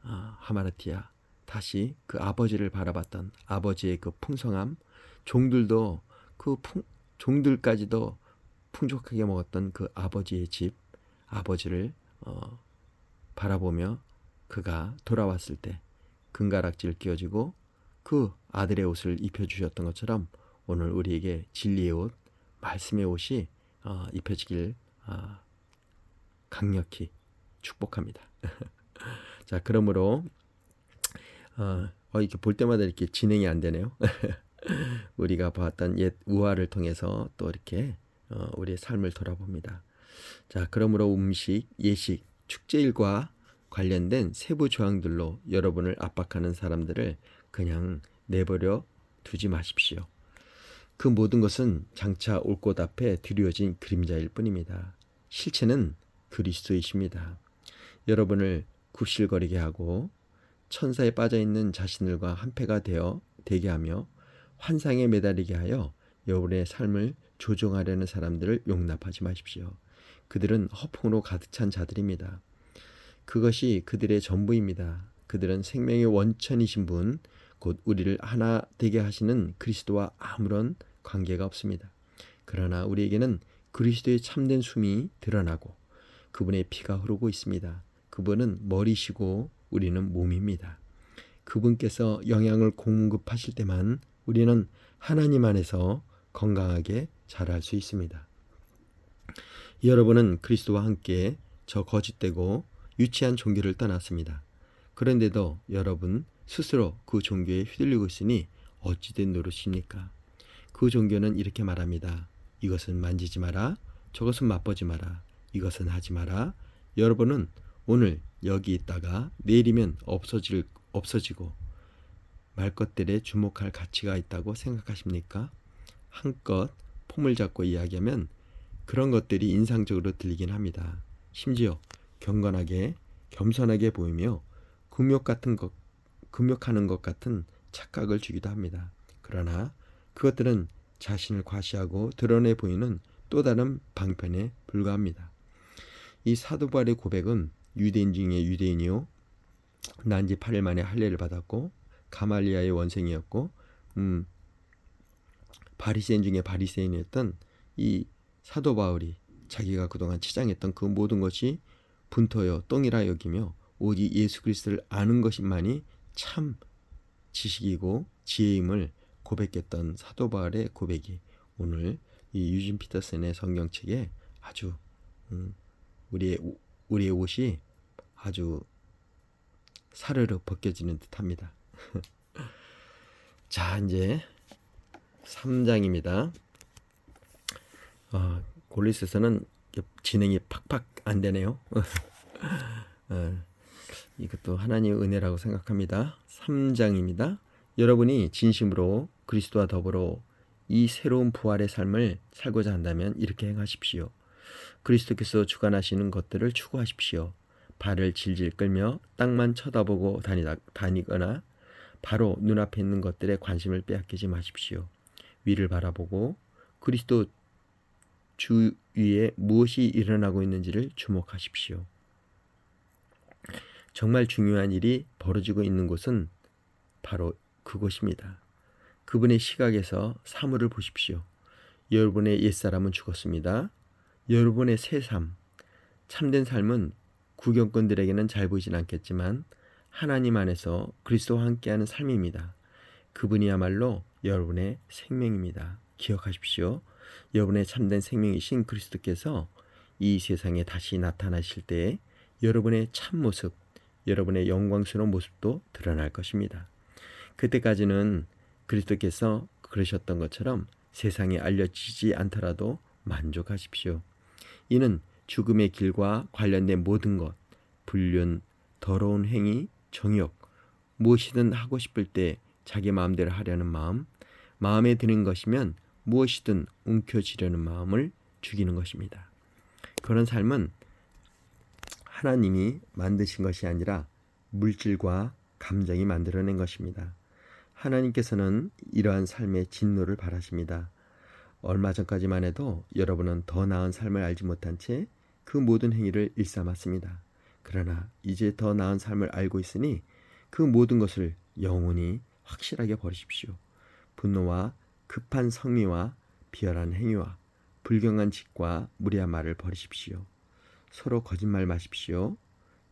하마르티아 다시 그 아버지를 바라봤던 아버지의 그 풍성함, 종들도 종들까지도 풍족하게 먹었던 그 아버지의 집, 아버지를 바라보며 그가 돌아왔을 때 금가락지를 끼워주고 그 아들의 옷을 입혀주셨던 것처럼 오늘 우리에게 진리의 옷, 말씀의 옷이 입혀지길 강력히 축복합니다. 자, 그러므로 이렇게 볼 때마다 이렇게 진행이 안 되네요. 우리가 보았던 옛 우화를 통해서 또 이렇게 우리의 삶을 돌아봅니다. 자, 그러므로 음식, 예식, 축제일과 관련된 세부 조항들로 여러분을 압박하는 사람들을 그냥 내버려 두지 마십시오. 그 모든 것은 장차 올 것 앞에 드리워진 그림자일 뿐입니다. 실체는 그리스도이십니다. 여러분을 굽실거리게 하고 천사에 빠져있는 자신들과 한패가 되게 하며 환상에 매달리게 하여 여러분의 삶을 조종하려는 사람들을 용납하지 마십시오. 그들은 허풍으로 가득 찬 자들입니다. 그것이 그들의 전부입니다. 그들은 생명의 원천이신 분, 곧 우리를 하나 되게 하시는 그리스도와 아무런 관계가 없습니다. 그러나 우리에게는 그리스도의 참된 숨이 드러나고 그분의 피가 흐르고 있습니다. 그분은 머리시고 우리는 몸입니다. 그분께서 영양을 공급하실 때만 우리는 하나님 안에서 건강하게 자랄 수 있습니다. 여러분은 그리스도와 함께 저 거짓되고 유치한 종교를 떠났습니다. 그런데도 여러분 스스로 그 종교에 휘둘리고 있으니 어찌된 노릇입니까? 그 종교는 이렇게 말합니다. 이것은 만지지 마라. 저것은 맛보지 마라. 이것은 하지 마라. 여러분은 오늘 여기 있다가 내일이면 없어지고 말 것들에 주목할 가치가 있다고 생각하십니까? 한껏 폼을 잡고 이야기하면 그런 것들이 인상적으로 들리긴 합니다. 심지어 경건하게 겸손하게 보이며 금욕하는 것 같은 착각을 주기도 합니다. 그러나 그것들은 자신을 과시하고 드러내 보이는 또 다른 방편에 불과합니다. 이 사도 바울의 고백은 유대인 중에 유대인이요 난지 8일 만에 할례를 받았고 가말리아의 원생이었고 바리새인 중에 바리새인이었던 이 사도 바울이 자기가 그동안 치장했던 그 모든 것이 분토여 똥이라 여기며 오직 예수 그리스도를 아는 것만이 참 지식이고 지혜임을 고백했던 사도 바울의 고백이 오늘 이 유진 피터슨의 성경책에 아주 우리의 옷이 아주 사르르 벗겨지는 듯합니다. 자, 이제 3장입니다. 골리스에서는 진행이 팍팍 안 되네요. 이것도 하나님의 은혜라고 생각합니다. 3장입니다. 여러분이 진심으로 그리스도와 더불어 이 새로운 부활의 삶을 살고자 한다면 이렇게 행하십시오. 그리스도께서 주관하시는 것들을 추구하십시오. 발을 질질 끌며 땅만 쳐다보고 다니거나 바로 눈앞에 있는 것들에 관심을 빼앗기지 마십시오. 위를 바라보고 그리스도 주위에 무엇이 일어나고 있는지를 주목하십시오. 정말 중요한 일이 벌어지고 있는 곳은 바로 그곳입니다. 그분의 시각에서 사물을 보십시오. 여러분의 옛사람은 죽었습니다. 여러분의 새 삶, 참된 삶은 구경꾼들에게는 잘 보이진 않겠지만 하나님 안에서 그리스도와 함께하는 삶입니다. 그분이야말로 여러분의 생명입니다. 기억하십시오. 여러분의 참된 생명이신 그리스도께서 이 세상에 다시 나타나실 때에 여러분의 참모습, 여러분의 영광스러운 모습도 드러날 것입니다. 그때까지는 그리스도께서 그러셨던 것처럼 세상에 알려지지 않더라도 만족하십시오. 이는 죽음의 길과 관련된 모든 것, 불륜, 더러운 행위, 정욕, 무엇이든 하고 싶을 때 자기 마음대로 하려는 마음, 마음에 드는 것이면 무엇이든 움켜쥐려는 마음을 죽이는 것입니다. 그런 삶은 하나님이 만드신 것이 아니라 물질과 감정이 만들어낸 것입니다. 하나님께서는 이러한 삶의 진노를 바라십니다. 얼마 전까지만 해도 여러분은 더 나은 삶을 알지 못한 채 그 모든 행위를 일삼았습니다. 그러나 이제 더 나은 삶을 알고 있으니 그 모든 것을 영원히 확실하게 버리십시오. 분노와 급한 성미와 비열한 행위와 불경한 짓과 무례한 말을 버리십시오. 서로 거짓말 마십시오.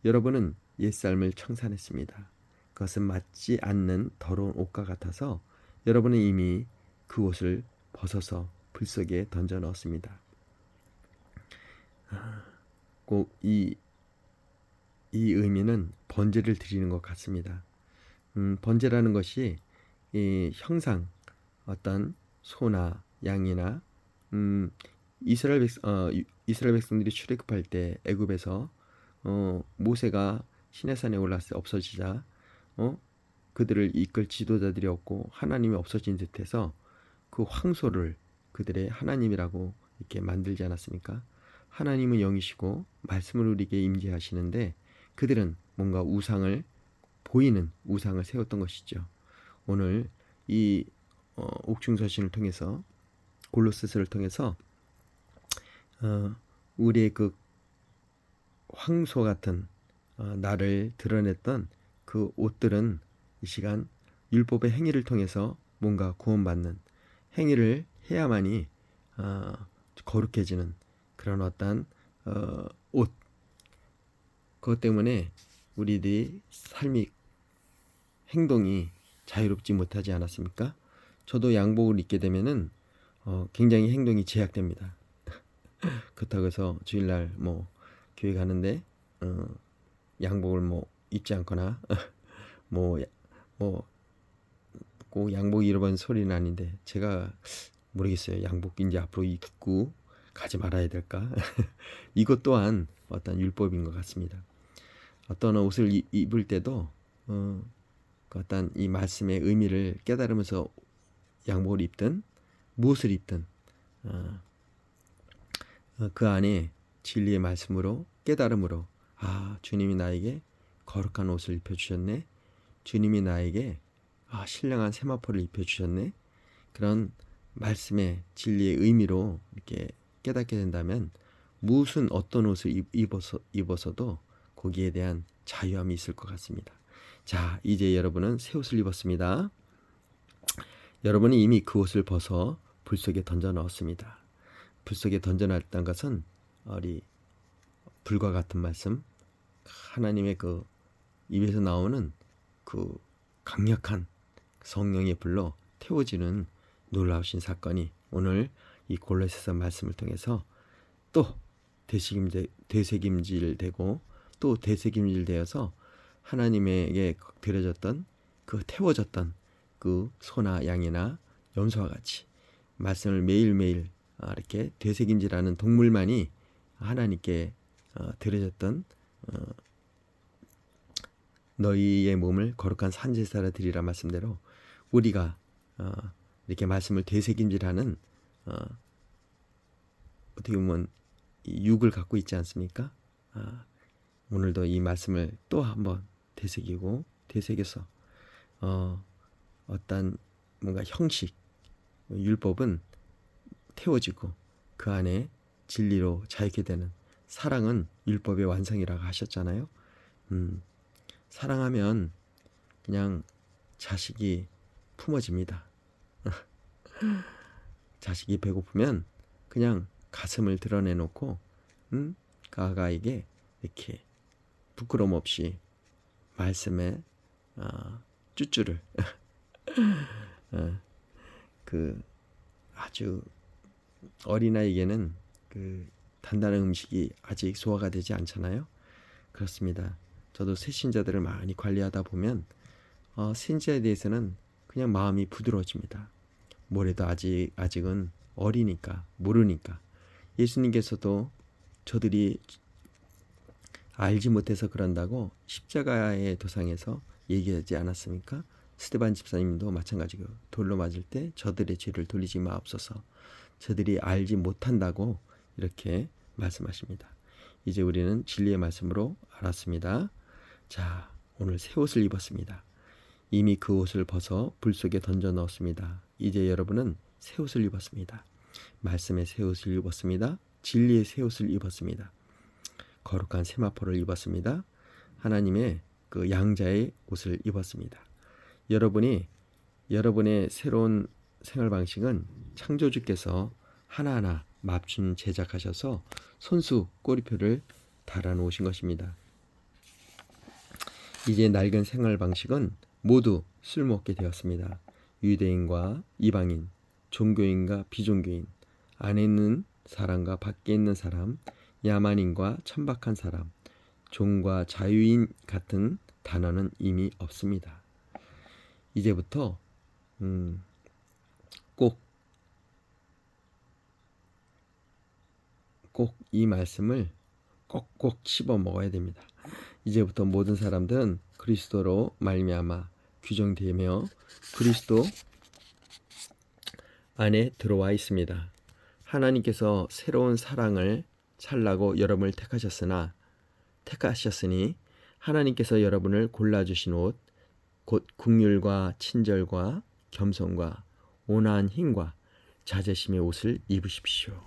여러분은 옛삶을 청산했습니다. 그것은 맞지 않는 더러운 옷과 같아서 여러분은 이미 그 옷을 벗어서 불 속에 던져 넣었습니다. 꼭 이 의미는 번제를 드리는 것 같습니다. 번제라는 것이 이 형상, 어떤 소나 양이나 이스라엘 백성들이 출애굽할 때 애굽에서 모세가 시내산에 올라서 없어지자 그들을 이끌 지도자들이 없고 하나님이 없어진 듯해서 그 황소를 그들의 하나님이라고 이렇게 만들지 않았습니까? 하나님은 영이시고 말씀을 우리에게 임재하시는데 그들은 뭔가 우상을 보이는 우상을 세웠던 것이죠. 오늘 이 옥중서신을 통해서 골로새서를 통해서 우리의 그 황소 같은 나를 드러냈던 그 옷들은 이 시간 율법의 행위를 통해서 뭔가 구원받는 행위를 해야만이 거룩해지는 그런 어떤 옷, 그것 때문에 우리들이 삶이 행동이 자유롭지 못하지 않았습니까? 저도 양복을 입게 되면은 굉장히 행동이 제약됩니다. 그렇다고 해서 주일날 뭐 교회 가는데 양복을 뭐 입지 않거나 뭐 꼭 양복 입어본 소리는 아닌데 제가 모르겠어요. 양복 이제 앞으로 입고 가지 말아야 될까? 이것 또한 어떤 율법인 것 같습니다. 어떤 옷을 입을 때도 그 어떤 이 말씀의 의미를 깨달으면서 양복을 입든 무엇을 입든 그 안에 진리의 말씀으로 깨달음으로 주님이 나에게 거룩한 옷을 입혀주셨네. 주님이 나에게 신령한 세마포를 입혀주셨네. 그런 말씀의 진리의 의미로 이렇게 깨닫게 된다면 무슨 어떤 옷을 입어서도 거기에 대한 자유함이 있을 것 같습니다. 자, 이제 여러분은 새 옷을 입었습니다. 여러분은 이미 그 옷을 벗어 불 속에 던져 넣었습니다. 불 속에 던져 놨던 것은 우리 불과 같은 말씀, 하나님의 그 입에서 나오는 그 강력한 성령의 불로 태워지는 놀라우신 사건이 오늘 이 골로새서 말씀을 통해서 또 되새김질되고 또 되새김질되어서 하나님에게 드려졌던 그 태워졌던 그 소나 양이나 염소와 같이 말씀을 매일매일 이렇게 되새김질하는 동물만이 하나님께 드려졌던 너희의 몸을 거룩한 산제사라 드리라 말씀대로 우리가 이렇게 말씀을 되새김질하는 어떻게 보면 육을 갖고 있지 않습니까? 오늘도 이 말씀을 또 한번 되새겨서 어떤 뭔가 형식, 율법은 태워지고 그 안에 진리로 자유케 되는 사랑은 율법의 완성이라고 하셨잖아요. 사랑하면 그냥 자식이 품어집니다. 자식이 배고프면 그냥 가슴을 드러내놓고 그 아가에게 이렇게 부끄럼 없이 말씀에 쭈쭈를 그 아주 어린아이에게는 그 단단한 음식이 아직 소화가 되지 않잖아요. 그렇습니다. 저도 새신자들을 많이 관리하다 보면 신자에 대해서는 그냥 마음이 부드러워집니다. 뭐래도 아직은 어리니까 모르니까. 예수님께서도 저들이 알지 못해서 그런다고 십자가의 도상에서 얘기하지 않았습니까? 스데반 집사님도 마찬가지고 돌로 맞을 때 저들의 죄를 돌리지 마옵소서. 저들이 알지 못한다고 이렇게 말씀하십니다. 이제 우리는 진리의 말씀으로 알았습니다. 자, 오늘 새 옷을 입었습니다. 이미 그 옷을 벗어 불 속에 던져 넣었습니다. 이제 여러분은 새 옷을 입었습니다. 말씀의 새 옷을 입었습니다. 진리의 새 옷을 입었습니다. 거룩한 세마포를 입었습니다. 하나님의 그 양자의 옷을 입었습니다. 여러분의 새로운 생활 방식은 창조주께서 하나하나 맞춤 제작하셔서 손수 꼬리표를 달아놓으신 것입니다. 이제 낡은 생활 방식은 모두 쓸모없게 되었습니다. 유대인과 이방인, 종교인과 비종교인, 안에 있는 사람과 밖에 있는 사람, 야만인과 천박한 사람, 종과 자유인 같은 단어는 이미 없습니다. 이제부터 꼭 이 말씀을 꼭꼭 씹어 먹어야 됩니다. 이제부터 모든 사람들은 그리스도로 말미암아 규정되며 그리스도 안에 들어와 있습니다. 하나님께서 새로운 사랑을 살라고 여러분을 택하셨으니 하나님께서 여러분을 골라주신 옷, 곧 긍휼과 친절과 겸손과 온화한 힘과 자제심의 옷을 입으십시오.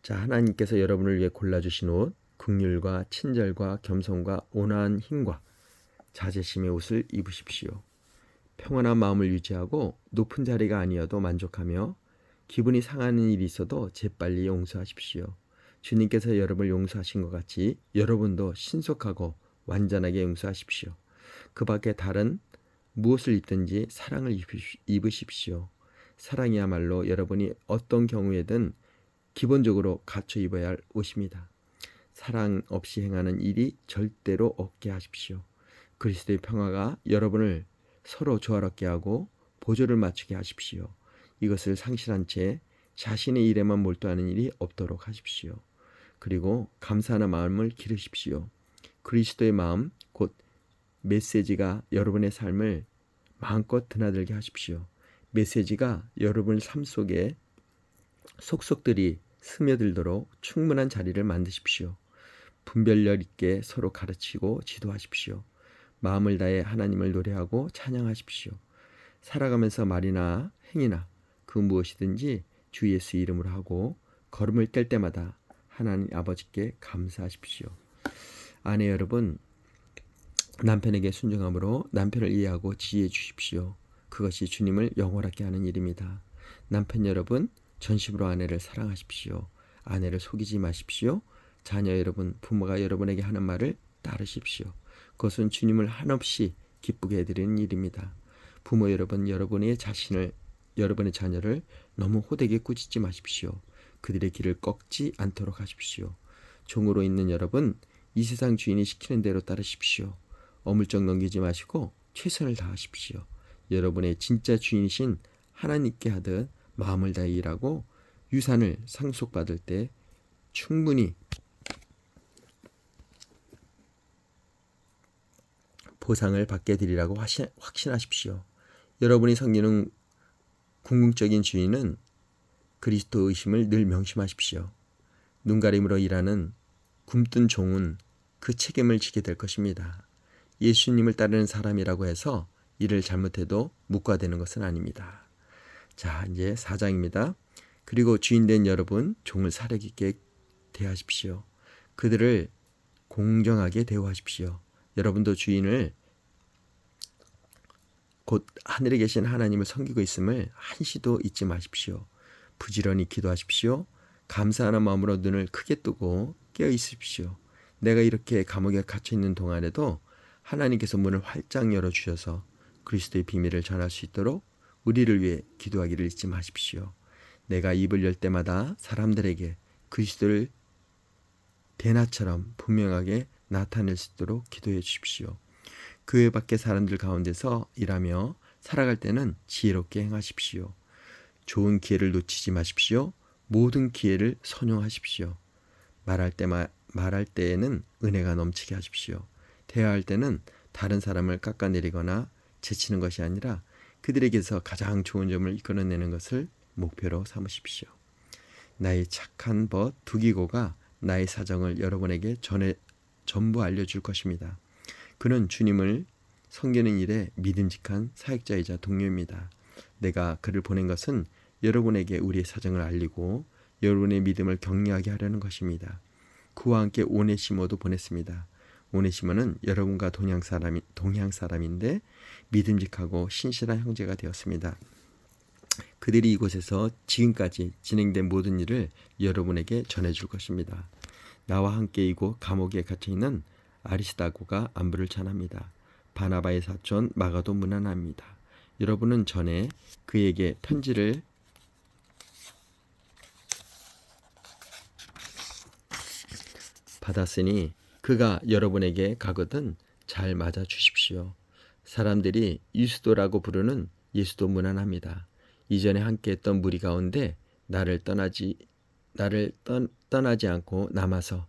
자, 하나님께서 여러분을 위해 골라주신 옷, 긍휼과 친절과 겸손과 온화한 힘과 자제심의 옷을 입으십시오. 평안한 마음을 유지하고 높은 자리가 아니어도 만족하며 기분이 상하는 일이 있어도 재빨리 용서하십시오. 주님께서 여러분을 용서하신 것 같이 여러분도 신속하고 완전하게 용서하십시오. 그 밖에 다른 무엇을 입든지 사랑을 입으십시오. 사랑이야말로 여러분이 어떤 경우에든 기본적으로 갖춰 입어야 할 옷입니다. 사랑 없이 행하는 일이 절대로 없게 하십시오. 그리스도의 평화가 여러분을 서로 조화롭게 하고 보조를 맞추게 하십시오. 이것을 상실한 채 자신의 일에만 몰두하는 일이 없도록 하십시오. 그리고 감사하는 마음을 기르십시오. 그리스도의 마음, 곧 메시지가 여러분의 삶을 마음껏 드나들게 하십시오. 메시지가 여러분 삶 속에 속속들이 스며들도록 충분한 자리를 만드십시오. 분별력 있게 서로 가르치고 지도하십시오. 마음을 다해 하나님을 노래하고 찬양하십시오. 살아가면서 말이나 행위나 그 무엇이든지 주 예수 이름으로 하고 걸음을 뗄 때마다 하나님 아버지께 감사하십시오. 아내 여러분, 남편에게 순종함으로 남편을 이해하고 지혜해 주십시오. 그것이 주님을 영원하게 하는 일입니다. 남편 여러분, 전심으로 아내를 사랑하십시오. 아내를 속이지 마십시오. 자녀 여러분, 부모가 여러분에게 하는 말을 따르십시오. 그것은 주님을 한없이 기쁘게 해드리는 일입니다. 부모 여러분, 여러분의 자녀를 너무 호되게 꾸짖지 마십시오. 그들의 길을 꺾지 않도록 하십시오. 종으로 있는 여러분, 이 세상 주인이 시키는 대로 따르십시오. 어물쩍 넘기지 마시고 최선을 다하십시오. 여러분의 진짜 주인이신 하나님께 하듯 마음을 다해 일하고 유산을 상속받을 때 충분히 보상을 받게 되리라고 확신하십시오. 여러분이 섬기는 궁극적인 주인은 그리스도 의심을 늘 명심하십시오. 눈가림으로 일하는 굼뜬 종은 그 책임을 지게 될 것입니다. 예수님을 따르는 사람이라고 해서 일을 잘못해도 묵과되는 것은 아닙니다. 자, 이제 4장입니다. 그리고 주인된 여러분, 종을 사려깊게 대하십시오. 그들을 공정하게 대우하십시오. 여러분도 주인을 곧 하늘에 계신 하나님을 섬기고 있음을 한시도 잊지 마십시오. 부지런히 기도하십시오. 감사하는 마음으로 눈을 크게 뜨고 깨어 있으십시오. 내가 이렇게 감옥에 갇혀 있는 동안에도 하나님께서 문을 활짝 열어주셔서 그리스도의 비밀을 전할 수 있도록 우리를 위해 기도하기를 잊지 마십시오. 내가 입을 열 때마다 사람들에게 그리스도를 대낮처럼 분명하게 나타낼 수 있도록 기도해 주십시오. 교회 밖의 사람들 가운데서 일하며 살아갈 때는 지혜롭게 행하십시오. 좋은 기회를 놓치지 마십시오. 모든 기회를 선용하십시오. 말할 때에는 은혜가 넘치게 하십시오. 대화할 때는 다른 사람을 깎아내리거나 제치는 것이 아니라 그들에게서 가장 좋은 점을 이끌어내는 것을 목표로 삼으십시오. 나의 착한 벗 두기고가 나의 사정을 여러분에게 전부 알려줄 것입니다. 그는 주님을 섬기는 일에 믿음직한 사역자이자 동료입니다. 내가 그를 보낸 것은 여러분에게 우리의 사정을 알리고 여러분의 믿음을 격려하게 하려는 것입니다. 그와 함께 오네시모도 보냈습니다. 오네시모는 여러분과 동양 사람인데 믿음직하고 신실한 형제가 되었습니다. 그들이 이곳에서 지금까지 진행된 모든 일을 여러분에게 전해줄 것입니다. 나와 함께 이곳 감옥에 갇혀있는 아리스다고가 안부를 전합니다. 바나바의 사촌 마가도 문안합니다. 여러분은 전에 그에게 편지를 받았으니 그가 여러분에게 가거든 잘 맞아 주십시오. 사람들이 유스도라고 부르는 예수도 문안합니다. 이전에 함께했던 무리 가운데 나를 떠나지 않고 남아서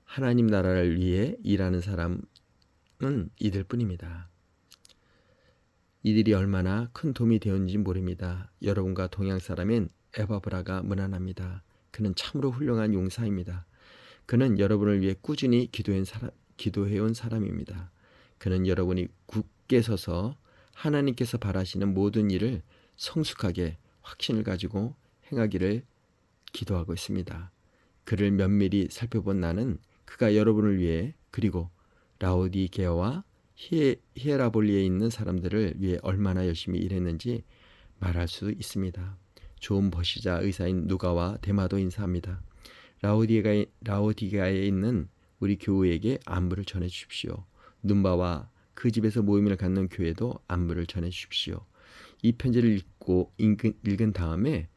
하나님 나라를 위해 일하는 사람은 이들 뿐입니다. 이들이 얼마나 큰 도움이 되었는지 모릅니다. 여러분과 동양 사람인 에바브라가 문안합니다. 그는 참으로 훌륭한 용사입니다. 그는 여러분을 위해 꾸준히 기도해온 사람입니다. 그는 여러분이 굳게 서서 하나님께서 바라시는 모든 일을 성숙하게 확신을 가지고 행하기를 기도하고 있습니다. 그를 면밀히 살펴본 나는 그가 여러분을 위해 그리고 라오디게아와 히에라볼리에 있는 사람들을 위해 얼마나 열심히 일했는지 말할 수 있습니다. 좋은 버시자 의사인 누가와 데마도 인사합니다. 라오디게아에 있는 우리 교우에게 안부를 전해 주십시오. 눈바와 그 집에서 모임을 갖는 교회도 안부를 전해 주십시오. 이 편지를 읽은 다음에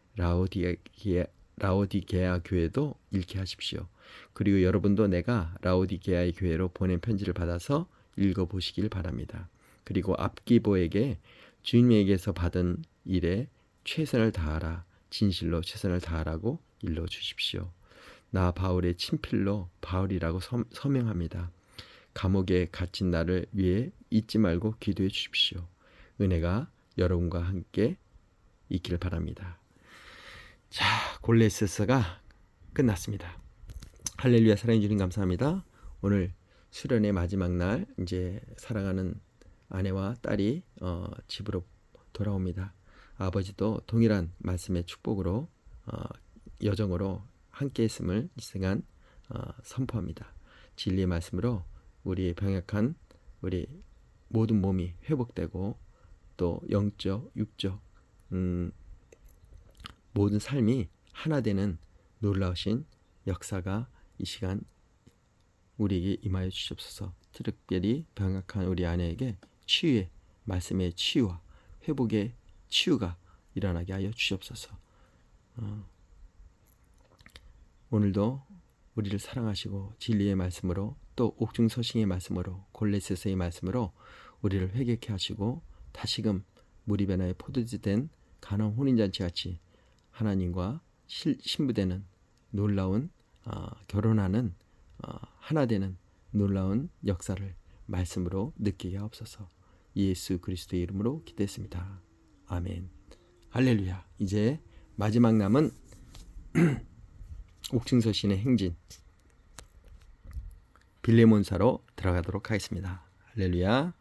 라오디게아 교회도 읽게 하십시오. 그리고 여러분도 내가 라오디게아의 교회로 보낸 편지를 받아서 읽어보시길 바랍니다. 그리고 압기보에게 주님에게서 받은 일에 최선을 다하라, 진실로 최선을 다하라고 일러주십시오. 나 바울의 친필로 바울이라고 서명합니다. 감옥에 갇힌 나를 위해 잊지 말고 기도해 주십시오. 은혜가 여러분과 함께 있기를 바랍니다. 자, 골레세서가 끝났습니다. 할렐루야. 사랑해 주님 감사합니다. 오늘 수련의 마지막 날 이제 사랑하는 아내와 딸이 집으로 돌아옵니다. 아버지도 동일한 말씀의 축복으로 여정으로 함께 했음을 이 시간 선포합니다. 진리의 말씀으로 우리의 병약한 우리 모든 몸이 회복되고 또 영적, 육적 모든 삶이 하나 되는 놀라우신 역사가 이 시간 우리에게 임하여 주시옵소서. 특별히 병약한 우리 아내에게 치유의 말씀의 치유와 회복의 치유가 일어나게 하여 주시옵소서. 오늘도 우리를 사랑하시고 진리의 말씀으로 또 옥중서신의 말씀으로 골레세서의 말씀으로 우리를 회개케 하시고 다시금 무리베나의 포도주 된 가나안 혼인잔치같이 하나님과 신부되는 놀라운 결혼하는 하나 되는 놀라운 역사를 말씀으로 느끼게 하옵소서. 예수 그리스도의 이름으로 기도했습니다. 아멘. 할렐루야. 이제 마지막 남은 옥중서신의 행진 빌레몬사로 들어가도록 하겠습니다. 할렐루야.